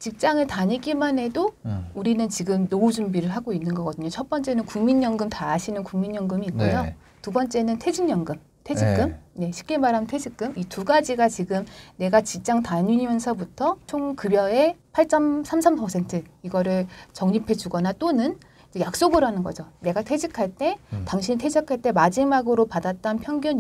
직장을 다니기만 해도 우리는 지금 노후 준비를 하고 있는 거거든요. 첫 번째는 국민연금 다 아시는 국민연금이 있고요. 네. 두 번째는 퇴직연금. 퇴직금, 네, 쉽게 말하면 퇴직금. 이 두 가지가 지금 내가 직장 다니면서부터 총 급여의 8.33% 이거를 적립해 주거나 또는 약속을 하는 거죠. 내가 퇴직할 때, 당신이 퇴직할 때 마지막으로 받았던 평균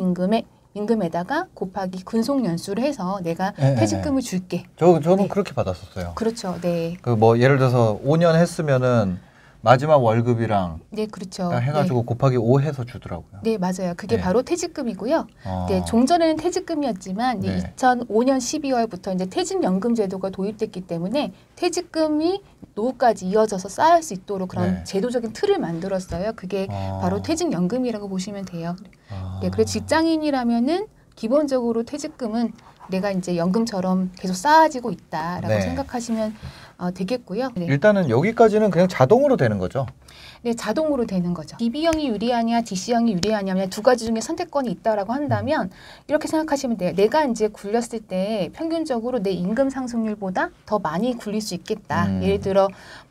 임금에다가 곱하기 근속 연수를 해서 내가 퇴직금을 줄게. 저는 네. 그렇게 받았었어요. 그렇죠. 네. 그 뭐 예를 들어서 5년 했으면은 마지막 월급이랑 네, 그렇죠. 딱 해가지고 네. 곱하기 5 해서 주더라고요. 네, 맞아요. 그게 네. 바로 퇴직금이고요. 네, 종전에는 퇴직금이었지만 네. 2005년 12월부터 이제 퇴직연금 제도가 도입됐기 때문에 퇴직금이 노후까지 이어져서 쌓일 수 있도록 그런 네. 제도적인 틀을 만들었어요. 그게 바로 퇴직연금이라고 보시면 돼요. 네, 그래서 직장인이라면은 기본적으로 퇴직금은 내가 이제 연금처럼 계속 쌓아지고 있다라고 네. 생각하시면 되겠고요. 네. 일단은 여기까지는 그냥 자동으로 되는 거죠. 네, 자동으로 되는 거죠. DB형이 유리하냐, DC형이 유리하냐, 두 가지 중에 선택권이 있다라고 한다면 이렇게 생각하시면 돼요. 내가 이제 굴렸을 때 평균적으로 내 임금 상승률보다 더 많이 굴릴 수 있겠다. 예를 들어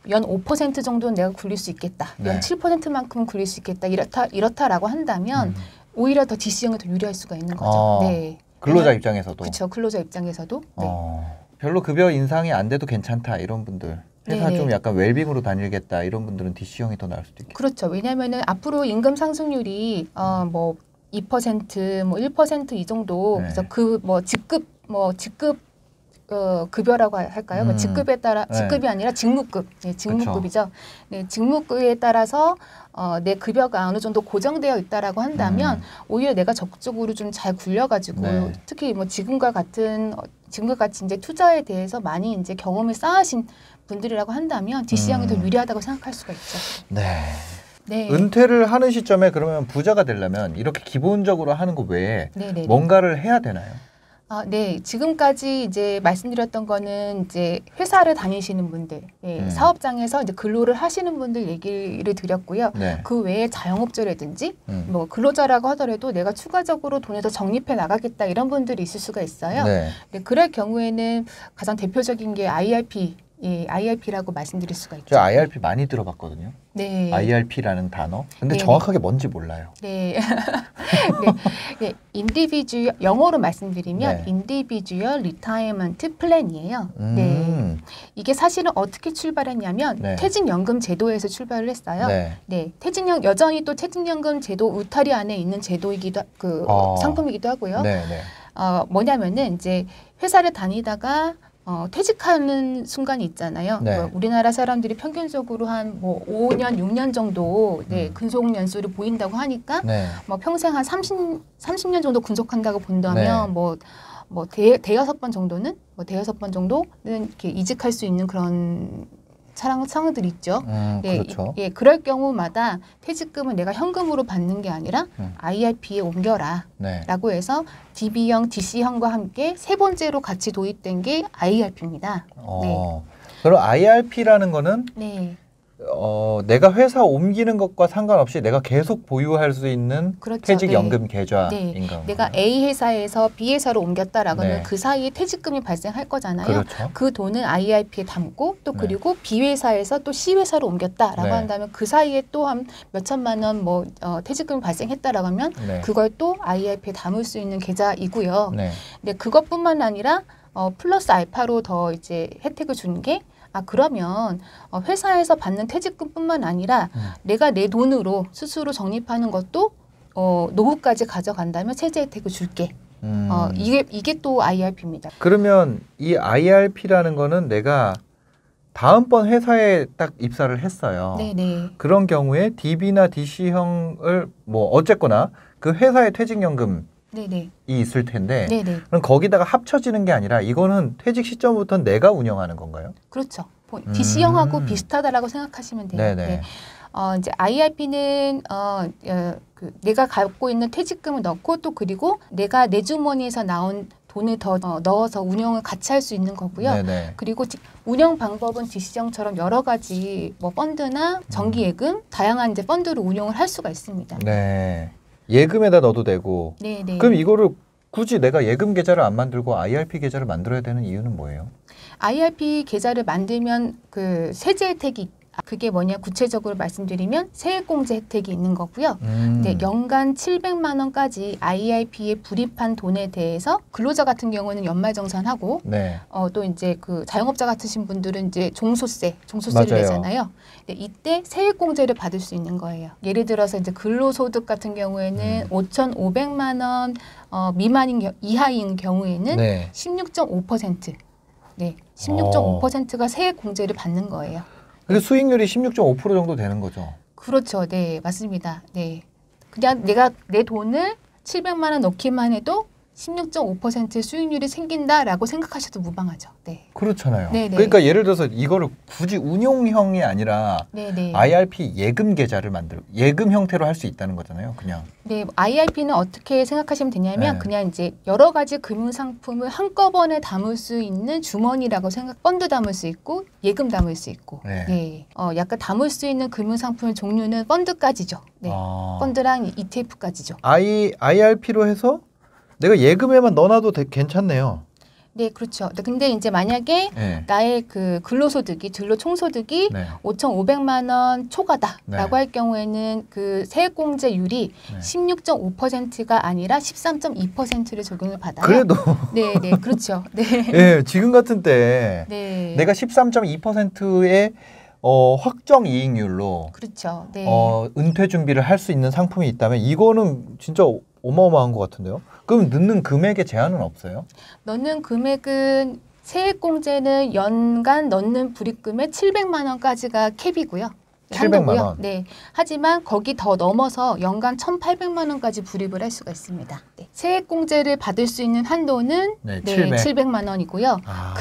연 5% 정도는 내가 굴릴 수 있겠다. 네. 연 7%만큼은 굴릴 수 있겠다. 이렇다라고 한다면 오히려 더 DC형이 더 유리할 수가 있는 거죠. 네. 근로자 입장에서도. 그렇죠. 근로자 입장에서도. 네. 별로 급여 인상이 안 돼도 괜찮다 이런 분들. 회사 네네. 좀 약간 웰빙으로 다니겠다 이런 분들은 DC형이 더 나을 수도 있겠죠. 그렇죠. 왜냐하면은 앞으로 임금 상승률이 뭐 2%, 뭐 1% 이 정도. 네. 그래서 그 직급 급여라고 할까요? 뭐 직급에 따라 직급이 아니라 직무급, 네, 직무급이죠. 네, 직무급에 따라서 내 급여가 어느 정도 고정되어 있다라고 한다면 오히려 내가 적극적으로 좀 잘 굴려가지고 네. 특히 뭐 지금과 같이 이제 투자에 대해서 많이 이제 경험을 쌓으신 분들이라고 한다면 DC형이 더 유리하다고 생각할 수가 있죠. 네. 네. 은퇴를 하는 시점에 그러면 부자가 되려면 이렇게 기본적으로 하는 것 외에 네네네. 뭔가를 해야 되나요? 네. 지금까지 이제 말씀드렸던 거는 이제 회사를 다니시는 분들, 사업장에서 이제 근로를 하시는 분들 얘기를 드렸고요. 네. 그 외에 자영업자라든지 뭐 근로자라고 하더라도 내가 추가적으로 돈을 더 적립해 나가겠다 이런 분들이 있을 수가 있어요. 네. 네, 그럴 경우에는 가장 대표적인 게 IRP. IRP라고 말씀드릴 수가 있죠. 저 IRP 많이 들어봤거든요. 네. IRP라는 단어. 근데 네네. 정확하게 뭔지 몰라요. 네. 네. 인디비주얼 영어로 말씀드리면 네. 인디비주얼 리타이먼트 플랜이에요. 네. 이게 사실은 어떻게 출발했냐면 네. 퇴직연금 제도에서 출발을 했어요. 네. 네. 여전히 또 퇴직연금 제도 울타리 안에 있는 제도이기도 상품이기도 하고요. 네, 네. 뭐냐면은 이제 회사를 다니다가 퇴직하는 순간이 있잖아요. 네. 우리나라 사람들이 평균적으로 한 뭐 5년, 6년 정도 근속 연수를 보인다고 하니까 네. 뭐 평생 한 30년 정도 근속한다고 본다면 네. 대여섯 번 정도는 이렇게 이직할 수 있는 그런 상황들이 있죠. 그렇죠. 그럴 경우마다 퇴직금은 내가 현금으로 받는 게 아니라 IRP에 옮겨라. 네. 라고 해서 DB형, DC형과 함께 세 번째로 같이 도입된 게 IRP입니다. 네. 그럼 IRP라는 거는 네. 내가 회사 옮기는 것과 상관없이 내가 계속 보유할 수 있는 그렇죠. 퇴직연금 네. 계좌인 네. 건가요? 내가 A 회사에서 B 회사로 옮겼다라고 하면 네. 그 사이에 퇴직금이 발생할 거잖아요. 그렇죠. 그 돈은 IRP에 담고 또 네. 그리고 B 회사에서 또 C 회사로 옮겼다라고 네. 한다면 그 사이에 또 한 몇천만 원 퇴직금이 발생했다라고 하면 네. 그걸 또 IRP에 담을 수 있는 계좌이고요. 네. 근데 그것뿐만 아니라 플러스 알파로 더 이제 혜택을 주는 게 그러면 회사에서 받는 퇴직금뿐만 아니라 내가 내 돈으로 스스로 적립하는 것도 노후까지 가져간다면 세제 혜택을 줄게. 이게 또 IRP입니다. 그러면 이 IRP라는 거는 내가 다음번 회사에 딱 입사를 했어요. 네네. 그런 경우에 DB나 DC형을 뭐 어쨌거나 그 회사의 퇴직연금이 네네. 있을 텐데 네네. 그럼 거기다가 합쳐지는 게 아니라 이거는 퇴직 시점부터 내가 운영하는 건가요? 그렇죠. DC형하고 비슷하다라고 생각하시면 돼요. 네네. 네. 이제 IRP는 내가 갖고 있는 퇴직금을 넣고 또 그리고 내가 내 주머니에서 나온 돈을 더 넣어서 운영을 같이 할 수 있는 거고요. 네네. 그리고 운영 방법은 DC형처럼 여러 가지 뭐 펀드나 정기예금, 다양한 이제 펀드로 운영을 할 수가 있습니다. 네. 예금에다 넣어도 되고. 네네. 그럼 이거를 굳이 내가 예금 계좌를 안 만들고 IRP 계좌를 만들어야 되는 이유는 뭐예요? IRP 계좌를 만들면 그 세제 혜택이 그게 뭐냐 구체적으로 말씀드리면 세액공제 혜택이 있는 거고요. 네, 연간 700만 원까지 IRP에 불입한 돈에 대해서 근로자 같은 경우는 연말정산하고 네. 또 이제 그 자영업자 같으신 분들은 이제 종소세를 맞아요. 내잖아요. 네, 이때 세액공제를 받을 수 있는 거예요. 예를 들어서 이제 근로소득 같은 경우에는 5,500만 원 이하인 경우에는 네. 16.5%, 네, 16.5%가 세액공제를 받는 거예요. 그래서 수익률이 16.5% 정도 되는 거죠. 그렇죠. 네, 맞습니다. 네. 그냥 내가 내 돈을 700만 원 넣기만 해도 16.5% 수익률이 생긴다라고 생각하셔도 무방하죠. 네. 그렇잖아요. 네네. 그러니까 예를 들어서 이거를 굳이 운용형이 아니라 네네. IRP 예금 계좌를 만들고 예금 형태로 할 수 있다는 거잖아요. 그냥. 네, IRP는 어떻게 생각하시면 되냐면 네. 그냥 이제 여러 가지 금융 상품을 한꺼번에 담을 수 있는 주머니라고 펀드 담을 수 있고 예금 담을 수 있고. 네. 네. 약간 담을 수 있는 금융 상품의 종류는 펀드까지죠. 네. 펀드랑 ETF까지죠. IRP로 해서 내가 예금에만 넣어놔도 괜찮네요. 네, 그렇죠. 근데 이제 만약에 네. 나의 그 근로소득이 총소득이 네. 5,500만 원 초과다라고 네. 할 경우에는 그 세액공제율이 네. 16.5%가 아니라 13.2%를 적용을 받아요. 그래도 네, 네, 그렇죠. 네. 예, 지금 같은 때 네. 내가 13.2%의 확정 이익률로 그렇죠. 네. 은퇴 준비를 할 수 있는 상품이 있다면 이거는 진짜 어마어마한 것 같은데요. 그럼 넣는 금액에 제한은 없어요? 넣는 금액은 세액공제는 연간 넣는 불입금의 700만 원까지가 캡이고요. 700만 원. 네. 하지만 거기 더 넘어서 연간 1,800만 원까지 불입을 할 수가 있습니다. 네. 세액공제를 받을 수 있는 한도는 네, 700만 원이고요. 아.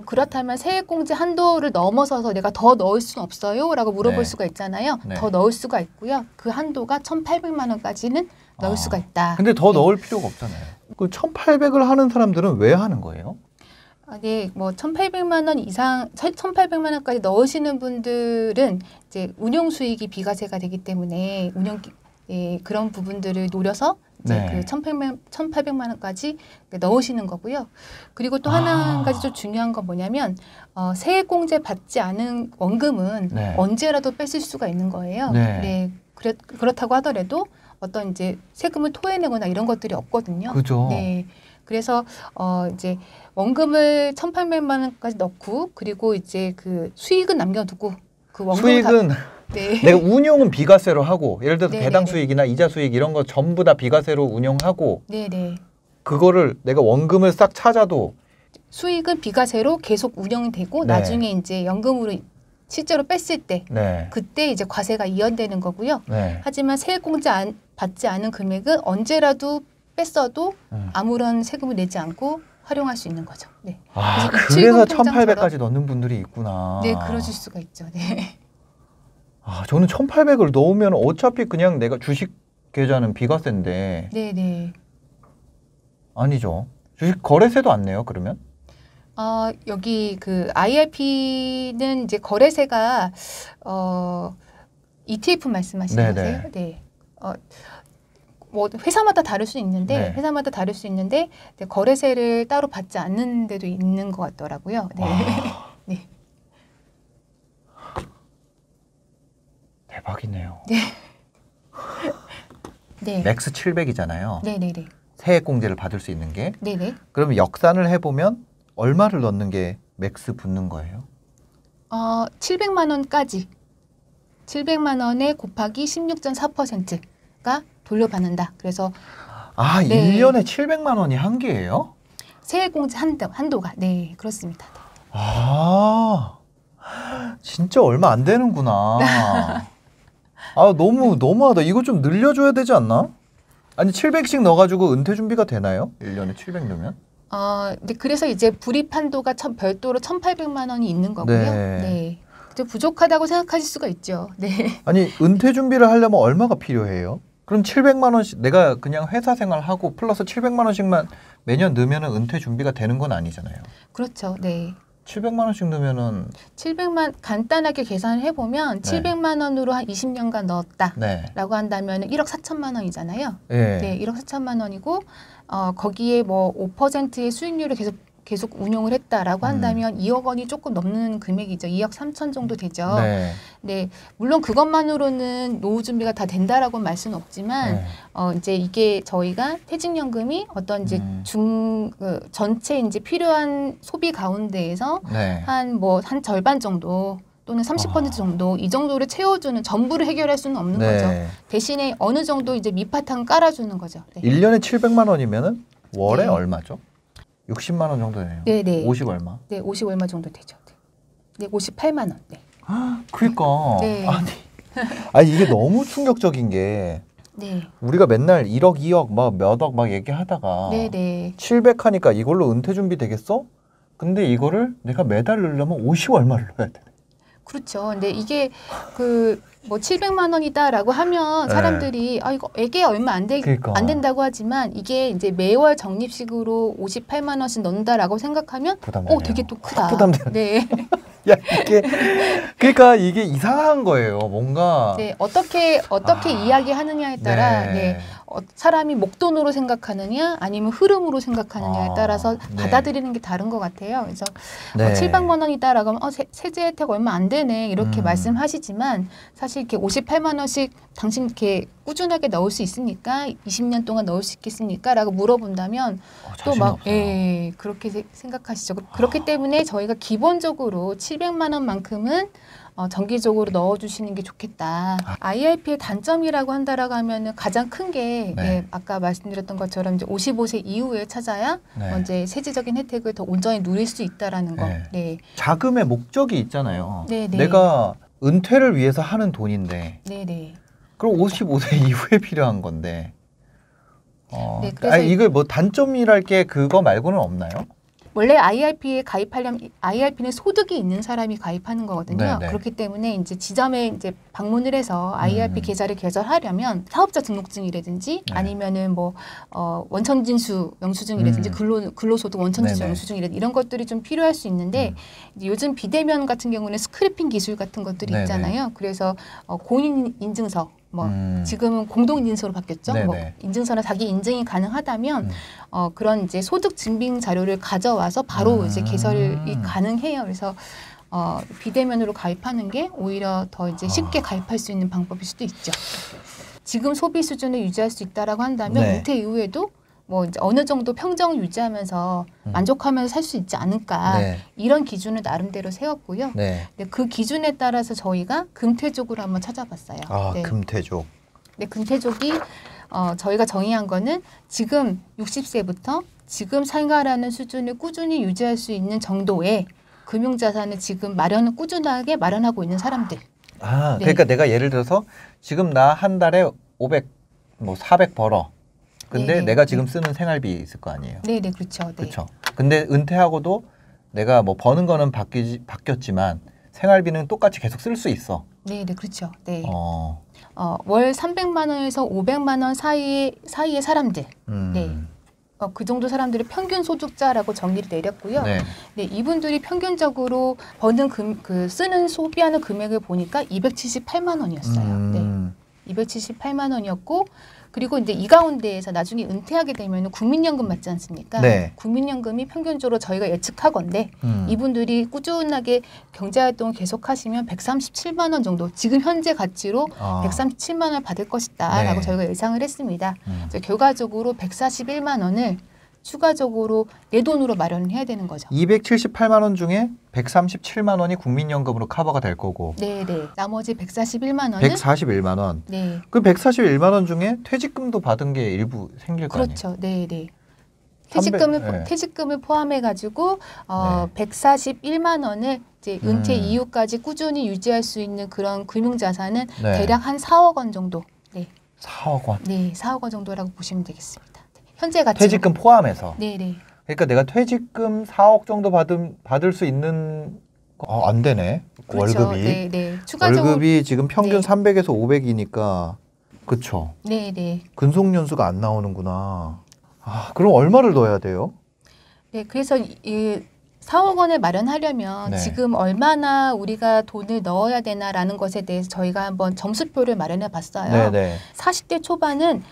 그렇다면 세액공제 한도를 넘어서서 내가 더 넣을 수는 없어요? 라고 물어볼 네. 수가 있잖아요. 네. 더 넣을 수가 있고요. 그 한도가 1,800만 원까지는 넣을 수가 있다. 근데 더 네. 넣을 필요가 없잖아요. 그 1,800을 하는 사람들은 왜 하는 거예요? 네, 뭐 1,800만 원 이상, 1,800만 원까지 넣으시는 분들은 이제 운용 수익이 비과세가 되기 때문에 그런 부분들을 노려서 이제 네. 그 1,800만 원까지 넣으시는 거고요. 그리고 또 한 가지 좀 중요한 건 뭐냐면 세액공제 받지 않은 원금은 네. 언제라도 뺏을 수가 있는 거예요. 네. 그렇다고 하더라도 어떤 이제 세금을 토해내거나 이런 것들이 없거든요. 그죠. 네. 그래서 이제 원금을 1,800만 원까지 넣고 그리고 이제 그 수익은 남겨두고 그 원금을 수익은 네. 내가 운용은 비과세로 하고 예를 들어서 네, 배당 네, 네. 수익이나 이자 수익 이런 거 전부 다 비과세로 운용하고 네네. 그거를 내가 원금을 싹 찾아도 수익은 비과세로 계속 운영이 되고 네. 나중에 이제 연금으로 실제로 뺐을 때 네. 그때 이제 과세가 이연되는 거고요. 네. 하지만 세액공제 받지 않은 금액은 언제라도 뺐어도 아무런 세금을 내지 않고 활용할 수 있는 거죠. 네. 아, 그래서 그래서 1,800까지 넣는 분들이 있구나. 네, 그러실 수가 있죠. 네. 아, 저는 1,800을 넣으면 어차피 그냥 내가 주식 계좌는 비과세인데 네, 네. 아니죠. 주식 거래세도 안 내요, 그러면? 여기 그 IRP는 이제 거래세가 ETF 말씀하시는 네네. 거세요? 네. 뭐 회사마다 다를 수 있는데 네. 이제 거래세를 따로 받지 않는 데도 있는 것 같더라고요. 네. 네. 대박이네요. 네. 맥스 700이잖아요. 네네네. 세액공제를 받을 수 있는 게. 네네. 그러면 역산을 해보면 얼마를 넣는 게 맥스 붙는 거예요? 700만 원까지 700만 원에 곱하기 16.4%가 돌려받는다. 그래서 아, 네. 1년에 700만 원이 한계예요? 세액공제 한도가 네 그렇습니다. 아, 진짜 얼마 안 되는구나. 아, 너무하다. 이거 좀 늘려줘야 되지 않나? 아니, 700씩 넣어가지고 은퇴 준비가 되나요? 1년에 700 넣으면? 네, 그래서 이제 불입 한도가 별도로 1,800만 원이 있는 거고요. 네. 네. 좀 부족하다고 생각하실 수가 있죠. 네. 아니, 은퇴 준비를 하려면 얼마가 필요해요? 그럼 700만 원씩 내가 그냥 회사 생활하고 플러스 700만 원씩만 매년 넣으면 은퇴 준비가 되는 건 아니잖아요. 그렇죠. 네. 700만 원씩 넣으면은 700만 간단하게 계산을 해보면 네. 700만 원으로 한 20년간 넣었다라고 네. 한다면 1억 4천만 원이잖아요. 예. 네, 1억 4천만 원이고 거기에 뭐 5%의 수익률을 계속 운용을 했다라고 한다면 2억 원이 조금 넘는 금액이죠. 2억 3천 정도 되죠. 네. 네, 물론 그것만으로는 노후 준비가 다 된다라고 말 수는 없지만 네. 이제 이게 저희가 퇴직연금이 어떤 이제 전체 이제 필요한 소비 가운데에서 네. 한 절반 정도 또는 30% 정도 이 정도를 채워주는 전부를 해결할 수는 없는 네. 거죠. 대신에 어느 정도 이제 밑바탕 깔아주는 거죠. 네. 1년에 700만 원이면은 월에 네. 얼마죠? 60만 원 정도 되네요. 네네. 50 얼마? 네, 50 얼마 정도 되죠. 네, 58만 원. 네. 그러니까 네. 아니 이게 너무 충격적인 게 네. 우리가 맨날 1억, 2억 막 몇 억 막 얘기하다가 네네. 700 하니까 이걸로 은퇴 준비 되겠어? 근데 이거를 내가 매달 넣으려면 50 얼마를 넣어야 돼. 그렇죠. 근데 이게 700만 원이다라고 하면 사람들이 이게 얼마 그러니까. 안 된다고 하지만 이게 이제 매월 적립식으로 58만 원씩 넣는다라고 생각하면 부담되네요. 되게 또 크다. 부담되네. 네. 야, 그러니까 이게 이상한 거예요. 뭔가 네, 어떻게 이야기하느냐에 따라 네. 사람이 목돈으로 생각하느냐 아니면 흐름으로 생각하느냐에 따라서 네. 받아들이는 게 다른 것 같아요. 그래서 네. 700만 원이다라고 하면 세제 혜택 얼마 안 되네 이렇게 말씀하시지만 사실 이렇게 58만 원씩 당신 이렇게 꾸준하게 넣을 수 있습니까? 20년 동안 넣을 수 있겠습니까? 라고 물어본다면 또 막 그렇게 생각하시죠. 그렇기 때문에 저희가 기본적으로 700만 원만큼은 정기적으로 넣어주시는 게 좋겠다. IRP의 단점이라고 한다라고 하면은 가장 큰 게 아까 말씀드렸던 것처럼 이제 55세 이후에 찾아야 이제 세제적인 혜택을 더 온전히 누릴 수 있다라는 거. 네. 자금의 목적이 있잖아요. 네네. 내가 은퇴를 위해서 하는 돈인데. 네네. 그럼 55세 이후에 필요한 건데. 네, 그래서 이거 단점이랄 게 그거 말고는 없나요? 원래 IRP에 가입하려면 IRP는 소득이 있는 사람이 가입하는 거거든요. 네네. 그렇기 때문에 이제 지점에 이제 방문을 해서 IRP 계좌를 개설하려면 사업자 등록증이라든지 아니면은 원천징수 영수증이라든지 근로소득 원천징수 영수증이라든지 이런 것들이 좀 필요할 수 있는데 이제 요즘 비대면 같은 경우는 스크래핑 기술 같은 것들이 있잖아요. 그래서 공인 인증서 지금은 공동 인증서로 바뀌었죠. 인증서나 자기 인증이 가능하다면 그런 이제 소득 증빙 자료를 가져와서 바로 이제 개설이 가능해요. 그래서 비대면으로 가입하는 게 오히려 더 이제 쉽게 가입할 수 있는 방법일 수도 있죠. 지금 소비 수준을 유지할 수 있다라고 한다면 은퇴 이후에도 이제 어느 정도 평정을 유지하면서 만족하면서 살 수 있지 않을까 이런 기준을 나름대로 세웠고요. 그 기준에 따라서 저희가 금퇴족으로 한번 찾아봤어요. 금퇴족. 네, 금퇴족이 저희가 정의한 거는 지금 60세부터 지금 생활하는 수준을 꾸준히 유지할 수 있는 정도의 금융자산을 지금 꾸준하게 마련하고 있는 사람들. 그러니까 내가 예를 들어서 지금 나 한 달에 500, 400 벌어. 근데 내가 지금 쓰는 생활비 있을 거 아니에요. 네네, 그렇죠. 그렇죠. 근데 은퇴하고도 내가 버는 거는 바뀌었지만 생활비는 똑같이 계속 쓸 수 있어. 네네, 그렇죠. 네. 월 300만 원에서 500만 원 사이의 사람들. 네. 그 정도 사람들이 평균 소득자라고 정의를 내렸고요. 네, 이분들이 평균적으로 버는 쓰는 소비하는 금액을 보니까 278만 원이었어요. 네. 278만 원이었고 그리고 이제 이 가운데에서 나중에 은퇴하게 되면 국민연금 맞지 않습니까? 국민연금이 평균적으로 저희가 예측하건데 이분들이 꾸준하게 경제활동을 계속하시면 137만 원 정도 지금 현재 가치로 137만 원을 받을 것이다 라고 저희가 예상을 했습니다. 그래서 결과적으로 141만 원을 추가적으로 내 돈으로 마련을 해야 되는 거죠. 278만 원 중에 137만 원이 국민연금으로 커버가 될 거고. 네네. 나머지 141만 원은 141만 원. 네. 그 141만 원 중에 퇴직금도 받은 게 일부 생길 거 아니에요? 그렇죠. 네네. 퇴직금을 포함해 가지고 141만 원을 이제 은퇴 이후까지 꾸준히 유지할 수 있는 그런 금융자산은 대략 한 4억 원 정도. 네. 4억 원. 네, 4억 원 정도라고 보시면 되겠습니다. 현재 가치. 퇴직금 포함해서. 네네. 그러니까 내가 퇴직금 4억 정도 받을 수 있는 안 되네. 그렇죠. 월급이. 네네. 추가적으로 월급이 지금 평균 300에서 500이니까 그렇죠. 네네. 근속연수가 안 나오는구나. 그럼 얼마를 넣어야 돼요? 네, 그래서 이 4억 원을 마련하려면 지금 얼마나 우리가 돈을 넣어야 되나라는 것에 대해서 저희가 한번 점수표를 마련해 봤어요. 40대 초반은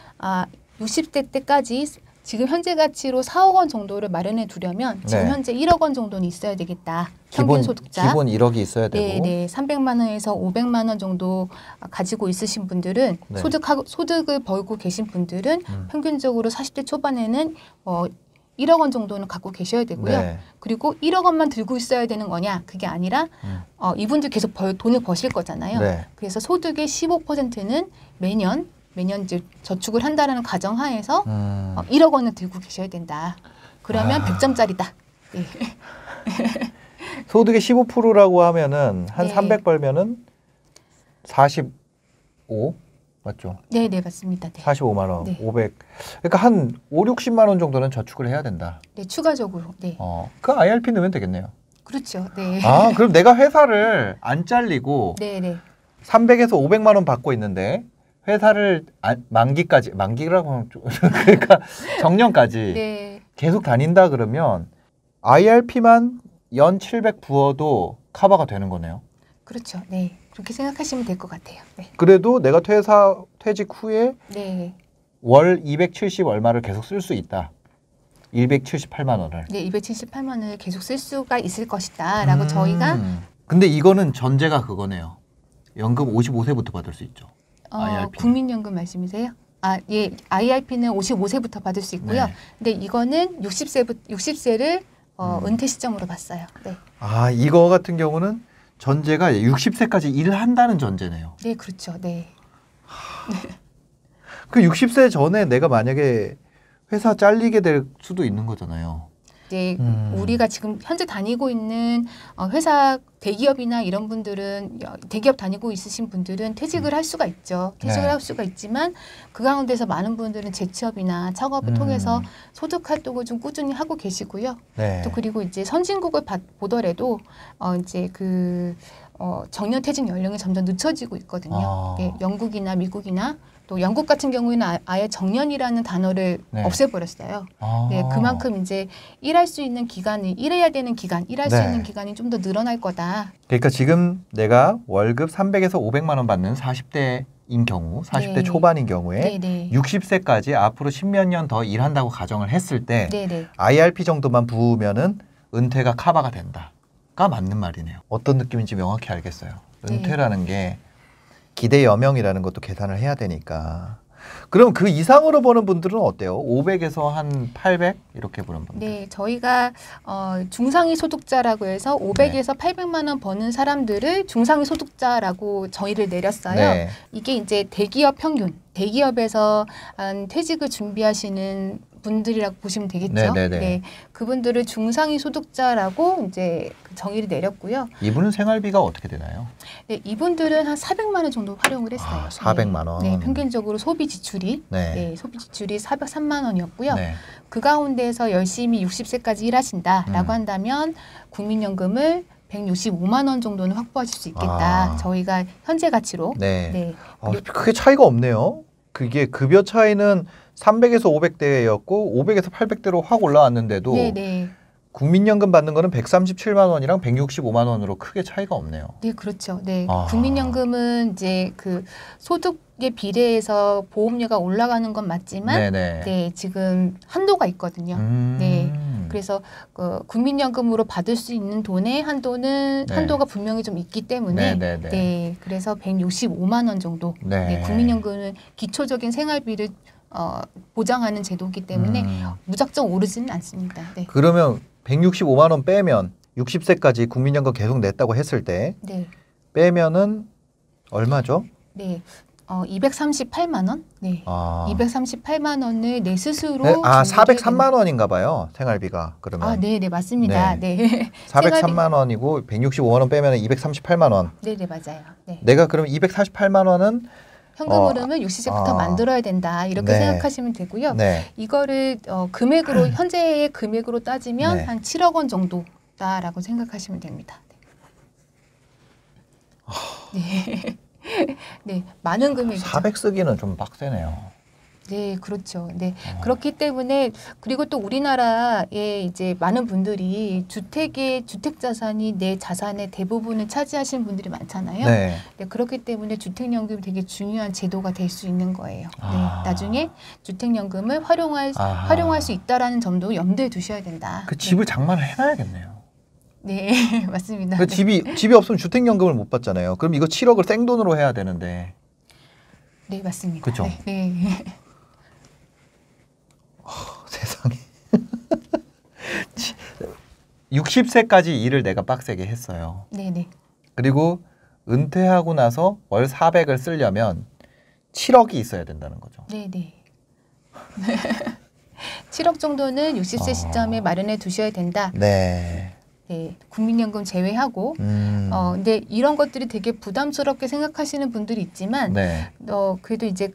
60대 때까지 지금 현재 가치로 4억 원 정도를 마련해 두려면 지금 네. 현재 1억 원 정도는 있어야 되겠다. 평균 소득자. 기본 1억이 있어야 되고. 네, 네. 300만 원에서 500만 원 정도 가지고 있으신 분들은 네. 소득을 벌고 계신 분들은 평균적으로 40대 초반에는 1억 원 정도는 갖고 계셔야 되고요. 네. 그리고 1억 원만 들고 있어야 되는 거냐? 그게 아니라 이분들 계속 돈을 버실 거잖아요. 네. 그래서 소득의 15%는 매년 이제 저축을 한다라는 가정하에서 1억 원을 들고 계셔야 된다. 그러면 100점짜리다. 네. 소득의 15%라고 하면은 한 네. 300 벌면은 45 맞죠? 네, 네, 맞습니다. 네. 45만 원, 네. 500. 그러니까 한 5, 60만 원 정도는 저축을 해야 된다. 네, 추가적으로. 네. 그 IRP 넣으면 되겠네요. 그렇죠. 네. 아, 그럼 내가 회사를 안 잘리고 네, 네. 300에서 500만 원 받고 있는데 회사를 만기라고 하면 그러니까 정년까지 네. 계속 다닌다 그러면 IRP만 연 700 부어도 커버가 되는 거네요. 그렇죠. 네. 그렇게 생각하시면 될 것 같아요. 네. 그래도 내가 퇴직 후에 네. 월 270 얼마를 계속 쓸 수 있다. 278만 원을. 네, 278만 원을 계속 쓸 수가 있을 것이다라고 저희가 근데 이거는 전제가 그거네요. 연금 55세부터 받을 수 있죠. IRP 는. 국민연금 말씀이세요? 아, 예. IRP는 55세부터 받을 수 있고요. 네. 근데 이거는 60세를 은퇴 시점으로 봤어요. 네. 아, 이거 같은 경우는 전제가 60세까지 일한다는 전제네요. 네, 그렇죠. 네. 그 60세 전에 내가 만약에 회사 잘리게 될 수도 있는 거잖아요. 이제 우리가 지금 현재 다니고 있는 회사 대기업이나 이런 분들은 대기업 다니고 있으신 분들은 퇴직을 할 수가 있죠. 퇴직을 네. 할 수가 있지만 그 가운데서 많은 분들은 재취업이나 창업을 통해서 소득 활동을 좀 꾸준히 하고 계시고요. 네. 또 그리고 이제 선진국을 보더라도 이제 정년 퇴직 연령이 점점 늦춰지고 있거든요. 아. 네, 영국이나 미국이나 또 영국 같은 경우에는 아예 정년이라는 단어를 네. 없애버렸어요. 아. 네, 그만큼 이제 일할 수 있는 기간이 일해야 되는 기간, 일할 수 네. 있는 기간이 좀 더 늘어날 거다. 그러니까 지금 내가 월급 300에서 500만 원 받는 40대인 경우, 40대 네. 초반인 경우에 네, 네. 60세까지 앞으로 10몇 년 더 일한다고 가정을 했을 때 네, 네. IRP 정도만 부으면은 은퇴가 커버가 된다가 맞는 말이네요. 어떤 느낌인지 명확히 알겠어요. 은퇴라는 게 기대 여명이라는 것도 계산을 해야 되니까. 그럼 그 이상으로 버는 분들은 어때요? 500에서 한 800 이렇게 버는 분들. 네, 저희가 중상위 소득자라고 해서 500에서 800만 원 버는 사람들을 중상위 소득자라고 정의를 내렸어요. 네. 이게 이제 대기업 평균, 대기업에서 퇴직을 준비하시는 분들이라고 보시면 되겠죠. 네네네. 네, 그분들을 중상위 소득자라고 이제 정의를 내렸고요. 이분은 생활비가 어떻게 되나요? 네, 이분들은 한 400만 원 정도 활용을 했어요. 아, 400만 원. 네, 평균적으로 소비 지출이 네. 소비 지출이 403만 원이었고요. 네. 그 가운데서 열심히 60세까지 일하신다라고 한다면 국민연금을 165만 원 정도는 확보하실 수 있겠다. 아. 저희가 현재 가치로. 네. 네. 크게 차이가 없네요. 그게 급여 차이는 300에서 500대였고 500에서 800대로 확 올라왔는데도 네, 네. 국민연금 받는 거는 137만 원이랑 165만 원으로 크게 차이가 없네요. 네, 그렇죠. 네. 아. 국민연금은 이제 그 소득에 비례해서 보험료가 올라가는 건 맞지만 네네. 네, 지금 한도가 있거든요. 네. 그래서 국민연금으로 받을 수 있는 돈의 네. 한도가 분명히 좀 있기 때문에 네네네. 네, 그래서 165만 원 정도. 네. 네, 국민연금은 기초적인 생활비를 보장하는 제도이기 때문에 무작정 오르지는 않습니다. 네. 그러면 165만 원 빼면 60세까지 국민연금 계속 냈다고 했을 때 네. 빼면은 얼마죠? 네. 238만 원? 네. 아, 238만 원을 내 스스로 네? 아 준비를 403만 원인가 봐요. 생활비가. 그러면 아, 네, 네, 맞습니다. 네. 403만 원이고 165만 원 빼면 238만 원. 네, 네, 맞아요. 네. 내가 그럼 248만 원은 현금 흐름을 60세부터 만들어야 된다. 이렇게 네. 생각하시면 되고요. 네. 이거를 금액으로 현재의 금액으로 따지면 네. 한 7억 원 정도다라고 생각하시면 됩니다. 네. 네. 네, 많은 금액이죠. 400 쓰기는 좀 빡세네요. 네, 그렇죠. 네. 그렇기 때문에 그리고 또 우리나라에 이제 많은 분들이 주택 자산이 내 자산의 대부분을 차지하시는 분들이 많잖아요. 네. 네, 그렇기 때문에 주택연금이 되게 중요한 제도가 될 수 있는 거예요. 네, 나중에 주택연금을 활용할 수 있다라는 점도 염두에 두셔야 된다. 그 집을 장만을 해놔야겠네요. 네, 맞습니다. 그 네. 집이 없으면 주택연금을 못 받잖아요. 그럼 이거 7억을 생돈으로 해야 되는데. 네, 맞습니다. 그쵸? 네, 네. 세상에. 60세까지 일을 내가 빡세게 했어요. 네, 네. 그리고 은퇴하고 나서 월 400을 쓰려면 7억이 있어야 된다는 거죠. 네, 네. 7억 정도는 60세 시점에 마련해 두셔야 된다. 네. 네, 국민연금 제외하고. 근데 이런 것들이 되게 부담스럽게 생각하시는 분들이 있지만, 네. 그래도 이제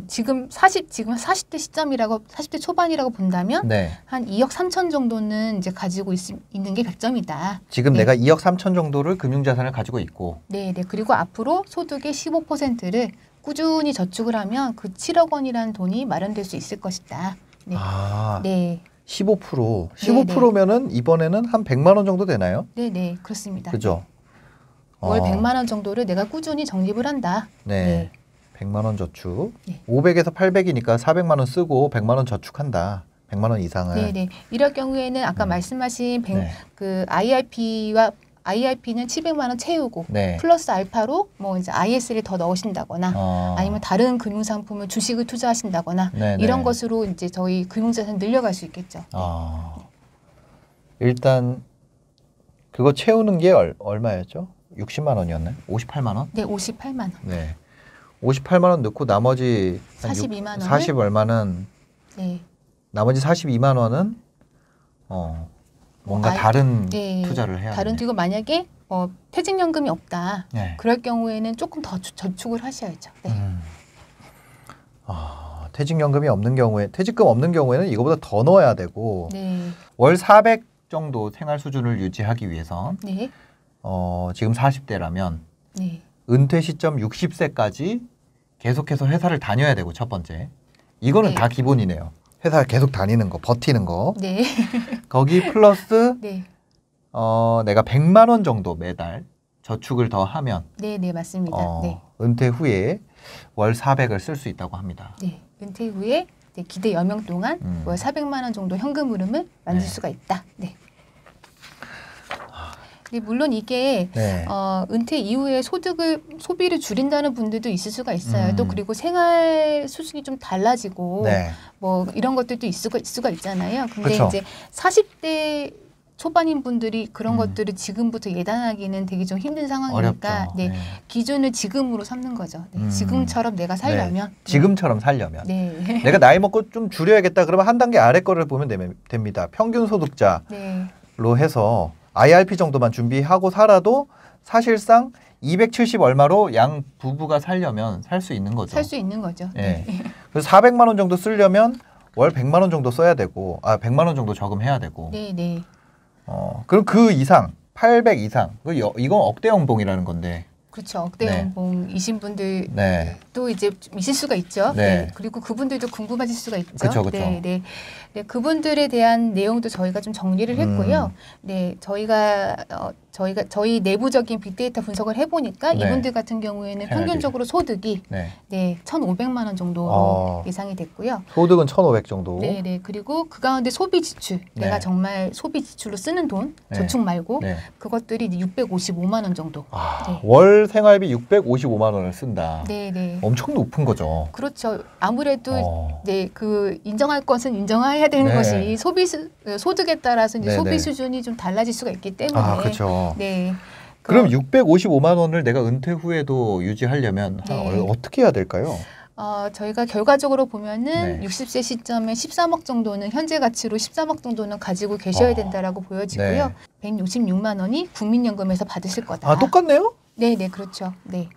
지금 40대 시점이라고 40대 초반이라고 본다면 네. 한 2억 3천 정도는 이제 가지고 있는 게 100점이다. 지금 네. 내가 2억 3천 정도를 금융자산을 가지고 있고. 네, 네. 그리고 앞으로 소득의 15%를 꾸준히 저축을 하면 그 7억 원이라는 돈이 마련될 수 있을 것이다. 네. 아, 네. 15%. 15%면은 이번에는 한 100만 원 정도 되나요? 네, 네. 그렇습니다. 그죠? 월 100만 원 정도를 내가 꾸준히 적립을 한다. 네. 네. 100만 원 저축. 네. 500에서 800이니까 400만 원 쓰고 100만 원 저축한다. 100만 원 이상을. 네, 네. 이럴 경우에는 아까 말씀하신 네. 그 IRP는 700만 원 채우고 네. 플러스 알파로 뭐 이제 IS를 더 넣으신다거나 아니면 다른 금융 상품을 주식을 투자하신다거나 네, 이런 네. 것으로 이제 저희 금융자산 늘려갈 수 있겠죠. 일단 그거 채우는 게 얼마였죠? 60만 원이었나요? 58만 원? 네, 58만 원. 네. 58만 원 넣고 나머지 42만 원을? 40 얼마는 네. 나머지 42만 원은 뭔가 다른 네. 투자를 해야 다른 되네요. 투자 만약에 퇴직연금이 없다. 네. 그럴 경우에는 조금 더 저축을 하셔야죠. 네. 퇴직연금이 없는 경우에 퇴직금 없는 경우에는 이거보다 더 넣어야 되고 네. 월 400 정도 생활 수준을 유지하기 위해서 네. 지금 40대라면 네. 은퇴 시점 60세까지 계속해서 회사를 다녀야 되고 첫 번째 이거는 네. 다 기본이네요. 회사 계속 다니는 거, 버티는 거. 네. 거기 플러스 네. 내가 100만 원 정도 매달 저축을 더 하면 네, 네, 맞습니다. 네. 은퇴 후에 월 400을 쓸 수 있다고 합니다. 네. 은퇴 후에 네, 기대 여명 동안 월 400만 원 정도 현금 흐름을 만들 네. 수가 있다. 네. 네, 물론 이게 네. 은퇴 이후에 소비를 줄인다는 분들도 있을 수가 있어요. 또 그리고 생활 수준이 좀 달라지고 네. 뭐 이런 것들도 있을 수가 있잖아요. 근데 그쵸. 이제 40대 초반인 분들이 그런 것들을 지금부터 예단하기는 되게 좀 힘든 상황이니까 어렵죠. 네, 네. 기준을 지금으로 삼는 거죠. 네, 지금처럼 내가 살려면 네. 지금처럼 살려면 네. 내가 나이 먹고 좀 줄여야겠다 그러면 한 단계 아래 거를 보면 됩니다. 평균 소득자로 네. 해서 IRP 정도만 준비하고 살아도 사실상 270 얼마로 양 부부가 살려면 살 수 있는 거죠. 살 수 있는 거죠. 네. 그래서 400만 원 정도 쓰려면 월 100만 원 정도 써야 되고 100만 원 정도 저금해야 되고 네, 네. 그럼 그 이상 800 이상 이건 억대 연봉이라는 건데 그렇죠. 억대 네. 연봉이신 분들도 네. 이제 좀 있을 수가 있죠. 네. 네. 그리고 그분들도 궁금하실 수가 있죠. 그쵸, 그쵸. 네, 네. 네, 그분들에 대한 내용도 저희가 좀 정리를 했고요. 네, 저희 내부적인 빅데이터 분석을 해보니까 네. 이분들 같은 경우에는 생활비. 평균적으로 소득이 네. 1,500만 원 정도로 예상이 됐고요. 소득은 1,500 정도. 네, 네. 그리고 그 가운데 소비 지출, 네. 내가 정말 소비 지출로 쓰는 돈, 네. 저축 말고 네. 그것들이 이제 655만 원 정도. 네. 월 생활비 655만 원을 쓴다. 네, 네. 엄청 높은 거죠. 그렇죠. 아무래도 어. 네, 그 인정할 것은 인정해야 되는 네. 것이 소득에 따라서 이제 네, 소비 네. 수준이 좀 달라질 수가 있기 때문에. 그렇죠. 네. 그럼 655만 원을 내가 은퇴 후에도 유지하려면 네. 어떻게 해야 될까요? 저희가 결과적으로 보면은 네. 60세 시점에 13억 정도는 현재 가치로 13억 정도는 가지고 계셔야 된다라고 보여지고요. 네. 166만 원이 국민연금에서 받으실 거다. 똑같네요? 네, 네, 그렇죠. 네.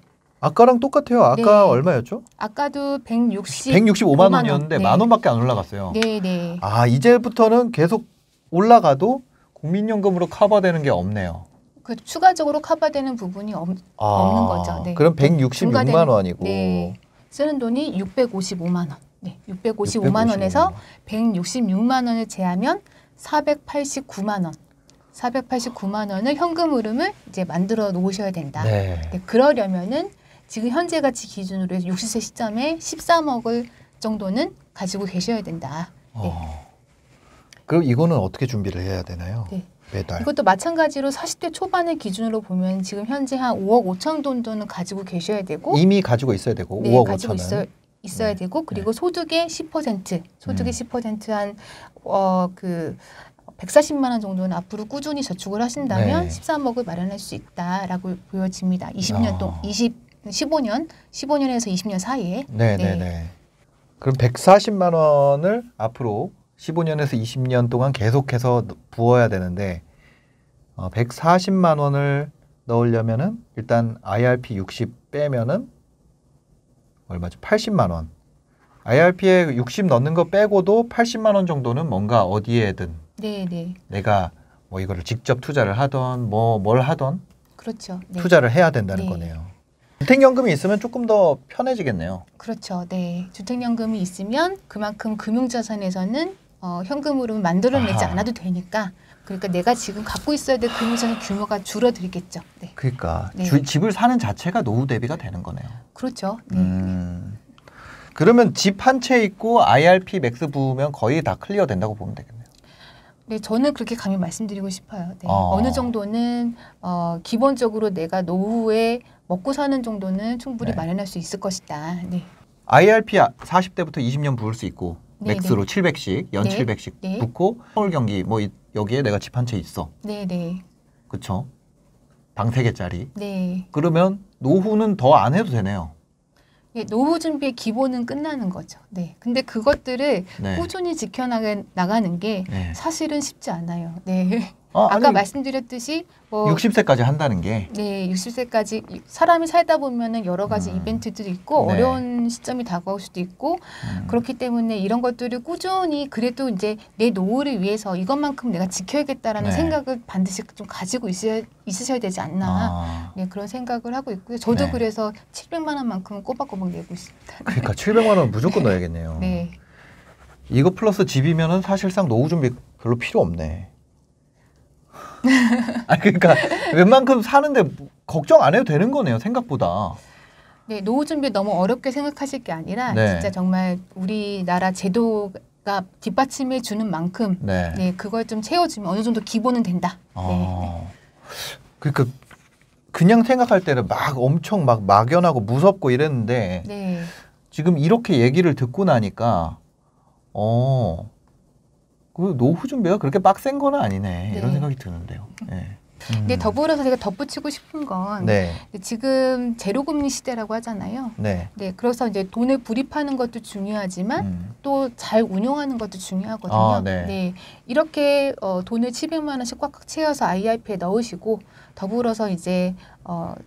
아까랑 똑같아요. 아까 네. 얼마였죠? 아까도 165만 원이었는데 네. 만 원밖에 안 올라갔어요. 네, 네. 이제부터는 계속 올라가도 국민연금으로 커버되는 게 없네요. 그 추가적으로 커버되는 부분이 없는 거죠. 네. 그럼 166만 원이고. 네. 쓰는 돈이 655만 원. 네, 655만 원에서 166만 원을 제하면 489만 원. 489만 원을 현금 흐름을 이제 만들어 놓으셔야 된다. 네. 네, 그러려면은 지금 현재 가치 기준으로 해서 60세 시점에 13억을 정도는 가지고 계셔야 된다. 네. 그럼 이거는 어떻게 준비를 해야 되나요? 네. 매달. 이것도 마찬가지로 40대 초반의 기준으로 보면 지금 현재 한 5억 5천 정도는 가지고 계셔야 되고 이미 가지고 있어야 되고 네, 5억 가지고 5천은. 있어야 네. 되고 그리고 소득의 10% 소득의 10% 한 140만 원 정도는 앞으로 꾸준히 저축을 하신다면 네. 13억을 마련할 수 있다라고 보여집니다. 20년 동안 15년에서 20년 사이에. 네네네. 네. 그럼 140만 원을 앞으로 15년에서 20년 동안 계속해서 부어야 되는데 140만 원을 넣으려면은 일단 IRP 60 빼면은 얼마죠? 80만 원. IRP에 60 넣는 거 빼고도 80만 원 정도는 뭔가 어디에든 네. 내가 뭐 이거를 직접 투자를 하던 뭘 하던 그렇죠. 네. 투자를 해야 된다는 네. 거네요. 주택연금이 있으면 조금 더 편해지겠네요. 그렇죠. 네. 주택연금이 있으면 그만큼 금융자산에서는 현금으로 만들어내지 아하. 않아도 되니까 그러니까 내가 지금 갖고 있어야 될 금융자산 규모가 줄어들겠죠. 네. 그러니까 네. 집을 사는 자체가 노후 대비가 되는 거네요. 그렇죠. 네. 그러면 집 한 채 있고 IRP 맥스 부으면 거의 다 클리어 된다고 보면 되겠네요. 네, 저는 그렇게 감히 말씀드리고 싶어요. 네. 어. 어느 정도는 기본적으로 내가 노후에 먹고 사는 정도는 충분히 네. 마련할 수 있을 것이다. 네. IRP 40대부터 20년 부을 수 있고 네, 맥스로 700씩, 연 네. 700씩 네. 붓고 서울 경기 뭐 여기에 내가 집 한 채 있어. 네. 그렇죠? 방 3개짜리. 네. 그러면 노후는 더 안 해도 되네요. 네, 노후 준비의 기본은 끝나는 거죠. 네. 근데 그것들을 네. 꾸준히 지켜나가는 게 네. 사실은 쉽지 않아요. 네. 아니, 아까 말씀드렸듯이 60세까지 한다는 게 네, 60세까지 사람이 살다 보면은 여러 가지 이벤트들이 있고 네. 어려운 시점이 다가올 수도 있고 그렇기 때문에 이런 것들을 꾸준히 그래도 이제 내 노후를 위해서 이것만큼 내가 지켜야겠다라는 네. 생각을 반드시 좀 가지고 있으셔야 되지 않나. 네, 그런 생각을 하고 있고요. 저도 네. 그래서 700만 원만큼은 꼬박꼬박 내고 있습니다. 그러니까 700만 원 무조건 넣어야겠네요. 네. 이거 플러스 집이면은 사실상 노후 준비 별로 필요 없네. 그러니까 웬만큼 사는데 걱정 안 해도 되는 거네요, 생각보다. 네, 노후 준비 너무 어렵게 생각하실 게 아니라 네. 진짜 정말 우리나라 제도가 뒷받침해 주는 만큼 네. 네, 그걸 좀 채워주면 어느 정도 기본은 된다. 네. 그러니까 그냥 생각할 때는 엄청 막연하고 무섭고 이랬는데 네. 지금 이렇게 얘기를 듣고 나니까 그 노후 준비가 그렇게 빡센 건 아니네. 이런 네. 생각이 드는데요. 네. 근데 더불어서 제가 덧붙이고 싶은 건 네. 지금 제로금리 시대라고 하잖아요. 네. 네, 그래서 이제 돈을 불입하는 것도 중요하지만 또 잘 운용하는 것도 중요하거든요. 아, 네. 네, 이렇게 돈을 700만 원씩 꽉꽉 채워서 IRP에 넣으시고 더불어서 이제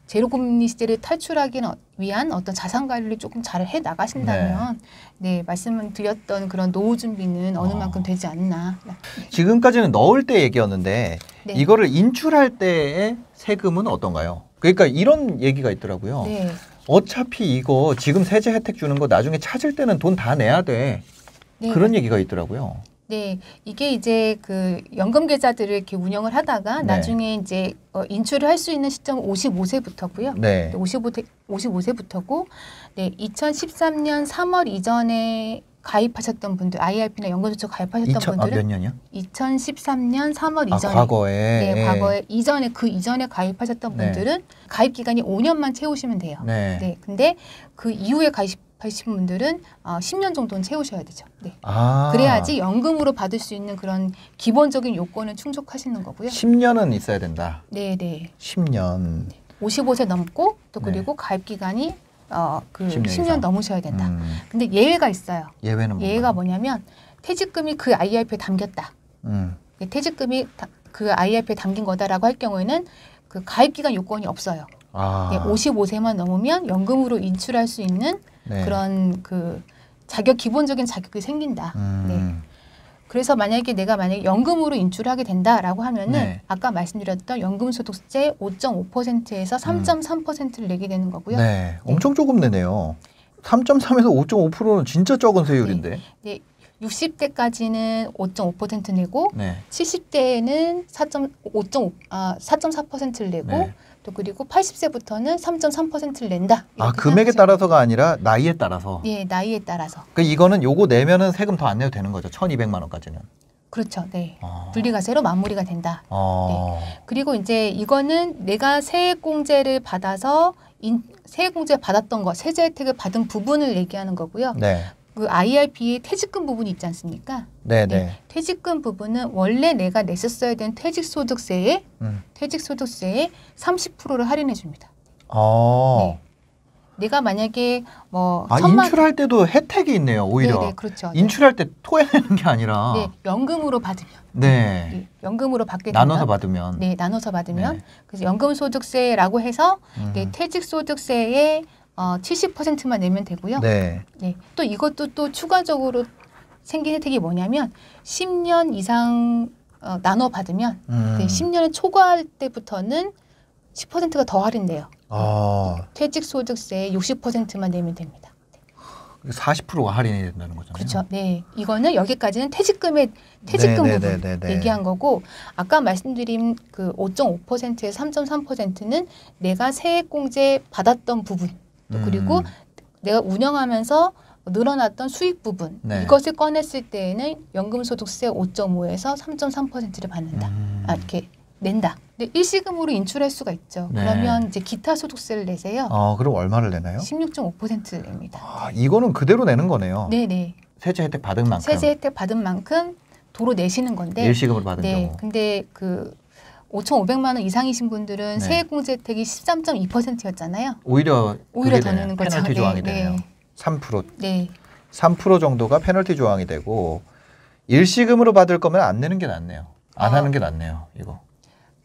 제로금리 시대를 탈출하기 위한 어떤 자산 관리를 조금 잘 해 나가신다면 네, 말씀을 드렸던 그런 노후 준비는 어느 만큼 되지 않나. 지금까지는 넣을 때 얘기였는데 네. 이거를 인출할 때의 세금은 어떤가요? 그러니까 이런 얘기가 있더라고요. 네. 어차피 이거 지금 세제 혜택 주는 거 나중에 찾을 때는 돈 다 내야 돼. 네, 그런 얘기가 있더라고요. 네, 이게 이제 그 연금 계좌들을 이렇게 운영을 하다가 네. 나중에 이제 인출을 할 수 있는 시점은 55세부터고요. 네. 55세부터고, 네, 2013년 3월 이전에 가입하셨던 분들, IRP나 연금저축 가입하셨던 분들은 몇 년이요? 2013년 3월 이전에, 과거에. 네, 과거에 그 이전에 가입하셨던 네. 분들은 가입 기간이 5년만 채우시면 돼요. 네. 네, 근데 그 이후에 가입하신 분들은 10년 정도는 채우셔야 되죠. 네. 그래야지 연금으로 받을 수 있는 그런 기본적인 요건을 충족하시는 거고요. 10년은 있어야 된다. 네. 10년. 55세 넘고 또 네. 그리고 가입 기간이 10년 10년 이상. 넘으셔야 된다. 근데 예외가 있어요. 예외는 예외가 뭔가요? 뭐냐면 퇴직금이 그 IRP에 담겼다. 네, 퇴직금이 그 IRP에 담긴 거다라고 할 경우에는 그 가입 기간 요건이 없어요. 네, 55세만 넘으면 연금으로 인출할 수 있는 네. 그런 그 기본적인 자격이 생긴다. 네. 그래서 만약에 연금으로 인출하게 된다라고 하면은 네. 아까 말씀드렸던 연금소득세 5.5%에서 3.3%를 내게 되는 거고요. 네. 엄청 조금 내네요. 3.3에서 5.5%는 진짜 적은 세율인데. 네, 60대까지는 5.5% 내고 네. 70대에는 4.4%를 내고 네. 또 그리고 80세부터는 3.3%를 낸다. 아, 이렇게 금액에 생각하시면 따라서가 아니라 나이에 따라서. 예, 나이에 따라서. 그 이거는 요거 내면은 세금 더 안 내도 되는 거죠. 1,200만 원까지는. 그렇죠. 네. 아. 분리과세로 마무리가 된다. 어. 그리고 이제 이거는 내가 세액공제를 받아서 세액공제 받았던 거, 세제 혜택을 받은 부분을 얘기하는 거고요. 네. 그 IRP의 퇴직금 부분이 있지 않습니까? 네, 네. 네. 퇴직금 부분은 원래 내가 냈었어야 된 퇴직소득세의 30%를 할인해 줍니다. 어. 네. 내가 만약에 뭐 아, 인출할 때도 혜택이 있네요. 오히려. 네, 그렇죠. 인출할 때 토해내는 게 아니라. 네, 연금으로 받으면. 네. 네, 연금으로 받게 되면 나눠서 받으면. 네, 나눠서 받으면 네. 그래서 연금소득세라고 해서 네, 음. 퇴직소득세의 70%만 내면 되고요. 네. 네, 또 이것도 또 추가적으로 생긴 혜택이 뭐냐면 10년 이상 나눠 받으면 네, 10년을 초과할 때부터는 10%가 더 할인돼요. 아. 퇴직소득세의 60%만 내면 됩니다. 40%가 할인이 된다는 거잖아요. 그렇죠. 네, 이거는 여기까지는 퇴직금 부분 얘기한 거고 아까 말씀드린 그 5.5%에서 3.3%는 내가 세액공제 받았던 부분 또 그리고 내가 운영하면서 늘어났던 수익 부분 네. 이것을 꺼냈을 때에는 연금소득세 5.5에서 3.3%를 받는다. 이렇게 낸다. 근데 일시금으로 인출할 수가 있죠. 네. 그러면 이제 기타 소득세를 내세요. 그럼 얼마를 내나요? 16.5%를 냅니다. 아, 이거는 그대로 내는 거네요. 네네. 세제 혜택 받은 만큼. 세제 혜택 받은 만큼 도로 내시는 건데. 일시금으로 받은 네. 경우. 근데 그 5,500만 원 이상이신 분들은 네. 세액공제 혜택이 13.2%였잖아요. 오히려 오히려 그게 더 내는 거죠. 페널티 조항이 네, 되네요. 네. 3%. 네. 3% 정도가 페널티 조항이 되고 일시금으로 받을 거면 안 내는 게 낫네요. 안 하는 게 낫네요. 이거.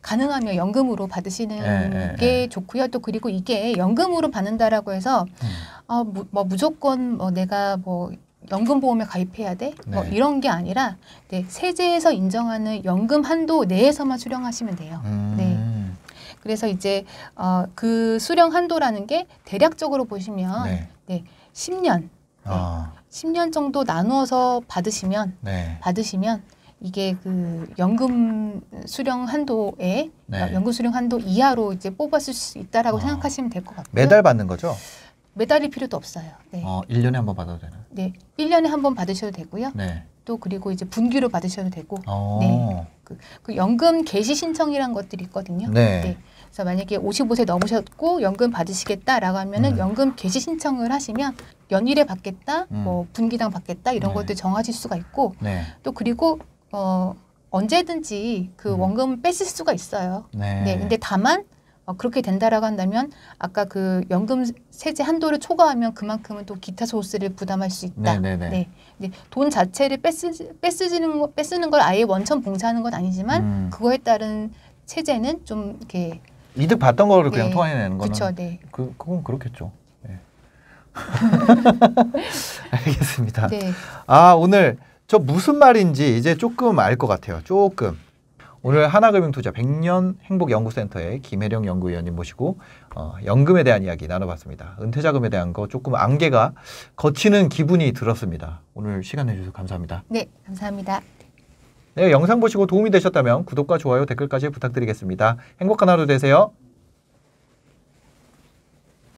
가능하면 연금으로 받으시는 네, 게 네. 좋고요. 또 그리고 이게 연금으로 받는다라고 해서 뭐 무조건 뭐 내가 뭐 연금보험에 가입해야 돼? 뭐 네. 이런 게 아니라 네, 세제에서 인정하는 연금 한도 내에서만 수령하시면 돼요. 네. 그래서 이제 그 수령 한도라는 게 대략적으로 보시면 네. 네, 10년, 아, 10년 정도 나누어서 받으시면 네. 이게 그 연금 수령 한도에 네. 연금 수령 한도 이하로 이제 뽑았을 수 있다라고 생각하시면 될 것 같고요. 매달 받는 거죠? 매달일 필요도 없어요. 네. 1년에 한 번 받아도 되나요? 네. 1년에 한 번 받으셔도 되고요. 네. 또 그리고 이제 분기로 받으셔도 되고. 어. 네. 그 연금 개시 신청이란 것들이 있거든요. 네. 그래서 만약에 55세 넘으셨고 연금 받으시겠다라고 하면은 연금 개시 신청을 하시면 연일에 받겠다, 뭐 분기당 받겠다 이런 네. 것들 정하실 수가 있고 네. 또 그리고 언제든지 그 원금 뺏을 수가 있어요. 네. 네. 근데 다만 그렇게 된다라고 한다면 아까 그 연금 세제 한도를 초과하면 그만큼은 또 기타 소득세를 부담할 수 있다. 네네네. 네. 근데 돈 자체를 뺏쓰는 걸 아예 원천 봉쇄하는 건 아니지만 그거에 따른 세제는 좀 이렇게 이득 받던 거를 그냥 네. 토해내는 거는 그렇죠. 네. 그건 그렇겠죠. 네. 알겠습니다. 네. 오늘 저 무슨 말인지 이제 조금 알 것 같아요. 조금. 오늘 하나금융투자 100년 행복연구센터의 김혜령 연구위원님 모시고 연금에 대한 이야기 나눠봤습니다. 은퇴자금에 대한 거 조금 안개가 거치는 기분이 들었습니다. 오늘 시간 내주셔서 감사합니다. 네, 감사합니다. 네, 영상 보시고 도움이 되셨다면 구독과 좋아요, 댓글까지 부탁드리겠습니다. 행복한 하루 되세요.